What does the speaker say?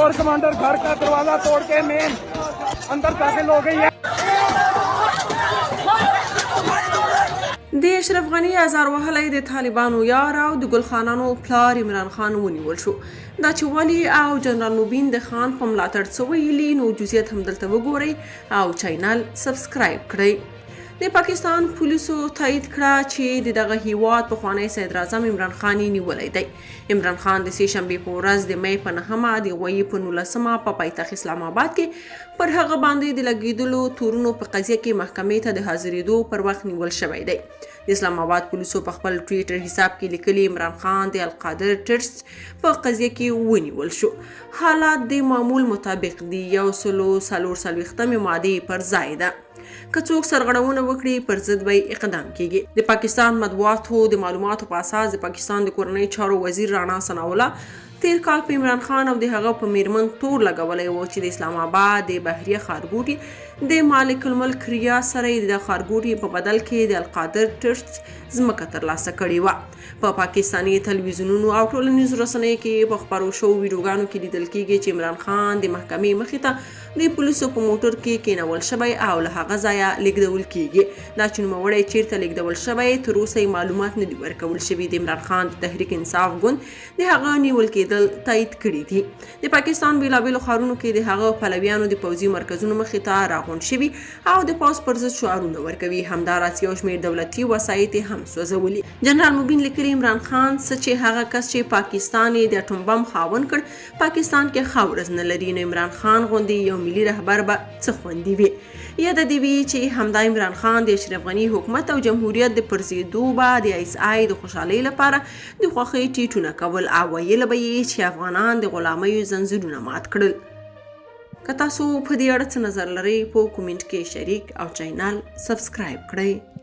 और कमांडर घर का दरवाजा तोड़ के मेन अंदर दाखिल हो गई है। د اشرف غني ازار وهلی د طالبانو یار او د ګل خانانو پلار عمران خان ونیول شو. دا چې ولې او جنرال مبین د خان په ملاتړ څه ویلي نو جزئیات هم دلته وګورئ او چینل سبسکرایب کړئ. د پاکستان پولیسو تایید کړه چې د دغه هیواد پخوانی صدر اعظم عمران خان نیولی دی. عمران خان د سې شنبې په ورځ د مې په 9 د غویي په 19 په پایتخت اسلام آباد کې پر هغه باندې د لګیدلو تورونو په قضیه کې محکمې ته د حاضرېدو پر وخت نیول شوی دی. د اسلام آباد پولیسو په خپل ټویټر حساب کې لیکلي عمران خان د القادر ټرسټ په قضیه کې ونیول شو. حالات د معمول مطابق دي 144 مادې پر ځای ده. که څوک سرغړونه وکړي پر ضد به اقدام کیږي. د پاکستان مطبوعاتو د معلوماتو په اساس د پاکستان د کورنۍ چارو وزیر رانا ثناءالله تیر کال په عمران خان او د هغه په میرمن تور لګولی و چې د اسلام آباد د بحریه ښارګوټي د مالک الملک ریاض سره د ښارګوټي په بدل کې د القادر ټرسټ ځمکه ترلاسه کړې وه. په پاکستاني تلویزیونونو او ټولنیزو رسنیو کې په خپرو شوو ویډیوګانو کې لیدل کیږي چې عمران خان د محکمې مخې ته د پولیسو په موټر کې کینول شوی او له هغه ځایه لیږدول کیږي. دا چې نوموړی چیرته لیږدول شوی تر اوسه معلومات نه دي ورکول شوي. د عمران خان د تحریک انصاف ګوند د هغه نیول کېدل تایید کړي دي. د پاکستان بیلابیلو ښارونو کې د هغه پلویانو د پوځي مرکزونو مخې ته راغونډ شوي او د پوځ پر ضد شعارونه ورکوي. همداراز یو شمېر دولتي وسایط هم سوځولي. جنرال مبین لیکلي عمران خان څه چې هغه کس چې پاکستان یې د اټوم بم خاوند کړ پاکستان کې ښه ورځ نه لري. نو عمران خان غوندې یو ملي رهبر به څه خوندي وي. یاده دې وي چې همدا عمران خان د اشرف غني حکومت او جمهوریت د پرځېدو به د ISI د خوشحالۍ لپاره د خوښۍ ټیټونه کول او ویل به یې چې افغانان د غلامیو زنځیرونه مات کړل. که تاسو په دې اړه څه نظر لرئ په کومنټ کې شریک او چینل سبسکرایب کړئ.